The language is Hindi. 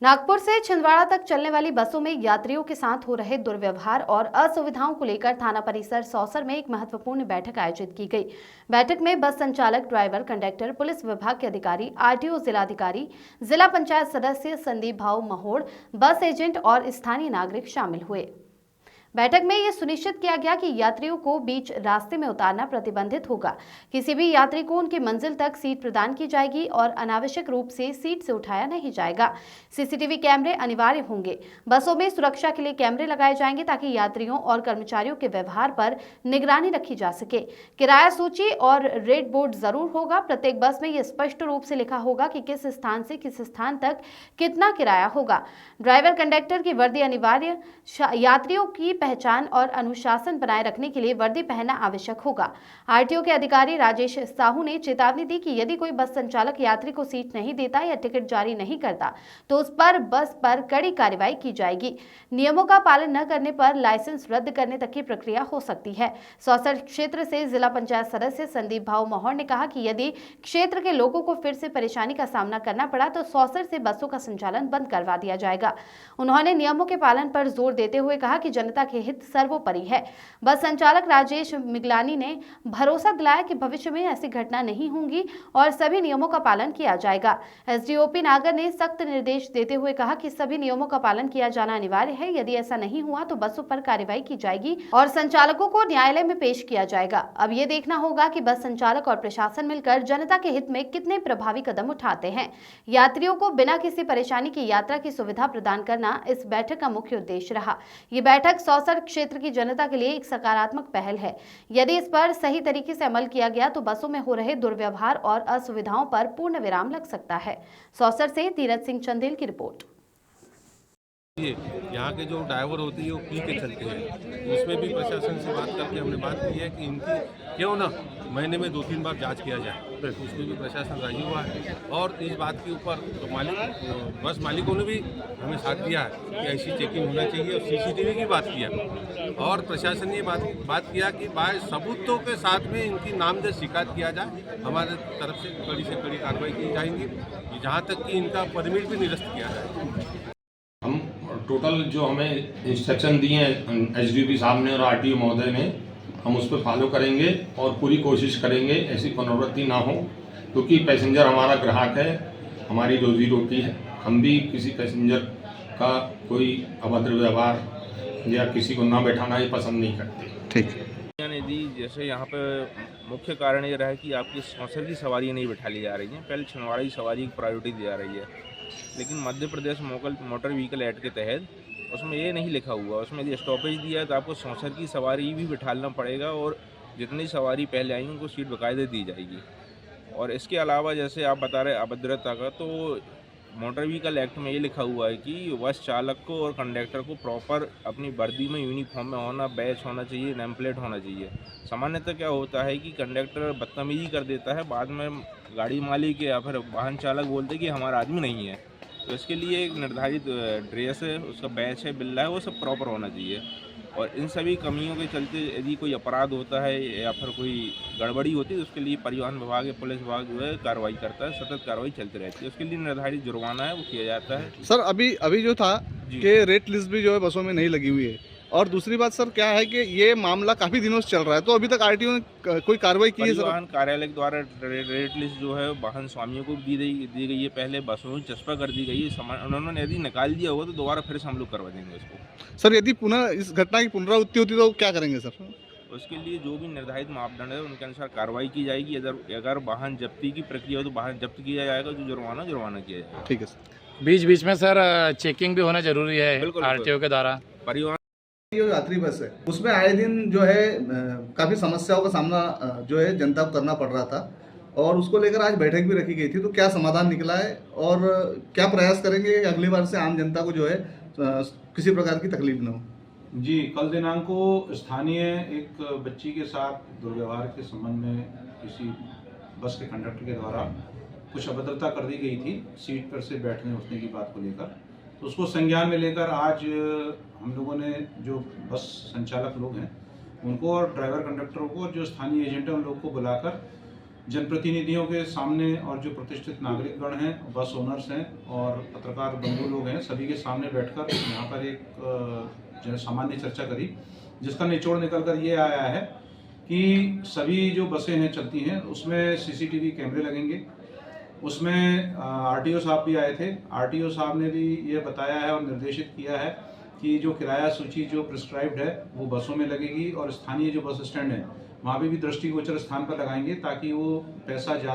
नागपुर से छिंदवाड़ा तक चलने वाली बसों में यात्रियों के साथ हो रहे दुर्व्यवहार और असुविधाओं को लेकर थाना परिसर सौसर में एक महत्वपूर्ण बैठक आयोजित की गई। बैठक में बस संचालक, ड्राइवर, कंडक्टर, पुलिस विभाग के अधिकारी, आरटीओ, जिलाधिकारी, जिला पंचायत सदस्य, संदीप भाऊ महोड़, बस एजेंट और स्थानीय नागरिक शामिल हुए। बैठक में यह सुनिश्चित किया गया कि यात्रियों को बीच रास्ते में उतारना प्रतिबंधित होगा। किसी भी यात्री को उनकी मंजिल तक सीट प्रदान की जाएगी और अनावश्यक रूप से सीट से उठाया नहीं जाएगा। सीसीटीवी कैमरे अनिवार्य होंगे। बसों में सुरक्षा के लिए कैमरे लगाए जाएंगे ताकि यात्रियों और कर्मचारियों के व्यवहार पर निगरानी रखी जा सके। किराया सूची और रेट बोर्ड जरूर होगा। प्रत्येक बस में यह स्पष्ट रूप से लिखा होगा कि किस स्थान से किस स्थान तक कितना किराया होगा। ड्राइवर, कंडक्टर की वर्दी अनिवार्य। यात्रियों की पहचान और अनुशासन बनाए रखने के लिए वर्दी पहनना आवश्यक होगा। आरटीओ के अधिकारी राजेश साहू ने चेतावनी दी कि यदि कोई बस संचालक यात्री को सीट नहीं देता या टिकट जारी नहीं करता तो उस पर बस पर कड़ी कार्रवाई की जाएगी। नियमों का पालन न करने पर लाइसेंस रद्द करने तक की प्रक्रिया हो सकती है। सौसर क्षेत्र से जिला पंचायत सदस्य संदीप भाऊ महोड़ ने कहा कि यदि क्षेत्र के लोगों को फिर से परेशानी का सामना करना पड़ा तो सौसर से बसों का संचालन बंद करवा दिया जाएगा। उन्होंने नियमों के पालन पर जोर देते हुए कहा कि जनता के हित सर्वोपरि है। बस संचालक राजेश मिगलानी ने भरोसा दिलाया कि भविष्य में ऐसी घटना नहीं होंगी और सभी नियमों का पालन किया जाएगा। एसडीओपी नागर ने सख्त निर्देश देते हुए कहा कि सभी नियमों का पालन किया जाना अनिवार्य है। यदि ऐसा नहीं हुआ तो बसों पर कार्रवाई की जाएगी और संचालकों को न्यायालय में पेश किया जाएगा। अब ये देखना होगा कि बस संचालक और प्रशासन मिलकर जनता के हित में कितने प्रभावी कदम उठाते हैं। यात्रियों को बिना किसी परेशानी की यात्रा की सुविधा प्रदान करना इस बैठक का मुख्य उद्देश्य रहा। ये बैठक सौसर क्षेत्र की जनता के लिए एक सकारात्मक पहल है। यदि इस पर सही तरीके से अमल किया गया तो बसों में हो रहे दुर्व्यवहार और असुविधाओं पर पूर्ण विराम लग सकता है। सौसर से धीरज सिंह चंदेल की रिपोर्ट। यहाँ के जो ड्राइवर होते हैं वो पी के चलते हैं। उसमें भी प्रशासन से बात करके हमने बात की है कि इनकी क्यों ना महीने में 2-3 बार जांच किया जाए। तो उसमें भी प्रशासन राजी हुआ है और इस बात के ऊपर तो बस मालिकों ने भी हमें साथ दिया है कि ऐसी चेकिंग होना चाहिए और सीसीटीवी की बात किया और प्रशासन ने बात किया कि बाय सबूतों के साथ में इनकी नामजद शिकायत किया जाए। हमारे तरफ से कड़ी कार्रवाई की जाएंगी जहाँ तक कि इनका परमिट भी निरस्त किया जाए। हम टोटल जो हमें इंस्ट्रक्शन दिए हैं एसडीओपी साहब ने और आरटीओ महोदय ने, हम उस पर फॉलो करेंगे और पूरी कोशिश करेंगे ऐसी पुनरावृत्ति ना हो, क्योंकि पैसेंजर हमारा ग्राहक है, हमारी रोजी रोटी है। हम भी किसी पैसेंजर का कोई अभद्र व्यवहार या किसी को ना बैठाना ही पसंद नहीं करते। ठीक। यदि जैसे यहाँ पे मुख्य कारण ये रहा है कि आपकी सौसर की सवारी नहीं बैठा ली जा रही है, पहले छिंदवाड़ा की सवारी की प्रायोरिटी दी जा रही है। लेकिन Madhya Pradesh motor vehicle act के तहत उसमें ये नहीं लिखा हुआ, उसमें यदि स्टॉपेज दिया है तो आपको सौसर की सवारी भी बिठाना पड़ेगा और जितनी सवारी पहले आई उनको सीट बाकायदे दी जाएगी। और इसके अलावा जैसे आप बता रहे अभद्रता का, तो मोटर व्हीकल एक्ट में ये लिखा हुआ है कि बस चालक को और कंडक्टर को प्रॉपर अपनी वर्दी में यूनिफॉर्म में होना, बैच होना चाहिए, नेम प्लेट होना चाहिए। सामान्यतः क्या होता है कि कंडक्टर बदतमीजी कर देता है, बाद में गाड़ी मालिक या फिर वाहन चालक बोलते कि हमारा आदमी नहीं है। तो इसके लिए एक निर्धारित ड्रेस है, उसका बैच है, बिल्ला है, वो सब प्रॉपर होना चाहिए। और इन सभी कमियों के चलते यदि कोई अपराध होता है या फिर कोई गड़बड़ी होती है तो उसके लिए परिवहन विभाग या पुलिस विभाग जो है कार्रवाई करता है, सतत कार्रवाई चलती रहती है। उसके लिए निर्धारित जुर्माना है वो किया जाता है। सर अभी जो था कि रेट लिस्ट भी जो है बसों में नहीं लगी हुई है, और दूसरी बात सर क्या है कि ये मामला काफ़ी दिनों से चल रहा है, तो अभी तक आरटीओ ने कोई कार्रवाई की है? परिवहन कार्यालय के द्वारा रेट लिस्ट जो है वाहन स्वामियों को दी गई है, पहले बसों में चस्पा कर दी गई है। उन्होंने यदि निकाल दिया होगा तो दोबारा फिर से हम लोग करवा देंगे उसको। सर यदि पुनः इस घटना की पुनरावृत्ति होती तो क्या करेंगे सर? उसके लिए जो भी निर्धारित मापदंड है उनके अनुसार कार्रवाई की जाएगी। अगर वाहन जब्ती की प्रक्रिया हो तो वाहन जब्त किया जाएगा, जो जुर्माना किया जाएगा। ठीक है सर। बीच बीच में सर चेकिंग भी होना जरूरी है आरटीओ के द्वारा। परिवहन जो यात्री बस है उसमें आए दिन जो है काफ़ी समस्याओं का सामना जो है जनता को करना पड़ रहा था, और उसको लेकर आज बैठक भी रखी गई थी। तो क्या समाधान निकला है और क्या प्रयास करेंगे अगली बार से आम जनता को जो है किसी प्रकार की तकलीफ न हो? जी, कल दिनांक को स्थानीय एक बच्ची के साथ दुर्व्यवहार के संबंध में किसी बस के कंडक्टर के द्वारा कुछ अभद्रता कर दी गई थी सीट पर से बैठने उठने की बात को लेकर। तो उसको संज्ञान में लेकर आज हम लोगों ने जो बस संचालक लोग हैं उनको और ड्राइवर कंडक्टरों को और जो स्थानीय एजेंट हैं उन लोगों को बुलाकर जनप्रतिनिधियों के सामने और जो प्रतिष्ठित नागरिकगण हैं, बस ओनर्स हैं और पत्रकार बंधु लोग हैं, सभी के सामने बैठकर यहाँ पर एक जो सामान्य चर्चा करी, जिसका निचोड़ निकलकर ये आया है कि सभी जो बसें हैं चलती हैं उसमें सीसीटीवी कैमरे लगेंगे। उसमें आरटीओ साहब भी आए थे। आरटीओ साहब ने भी ये बताया है और निर्देशित किया है कि जो किराया सूची जो प्रिस्क्राइब्ड है वो बसों में लगेगी और स्थानीय जो बस स्टैंड है वहाँ पे भी दृष्टिगोचर स्थान पर लगाएंगे ताकि वो पैसा ज़्यादा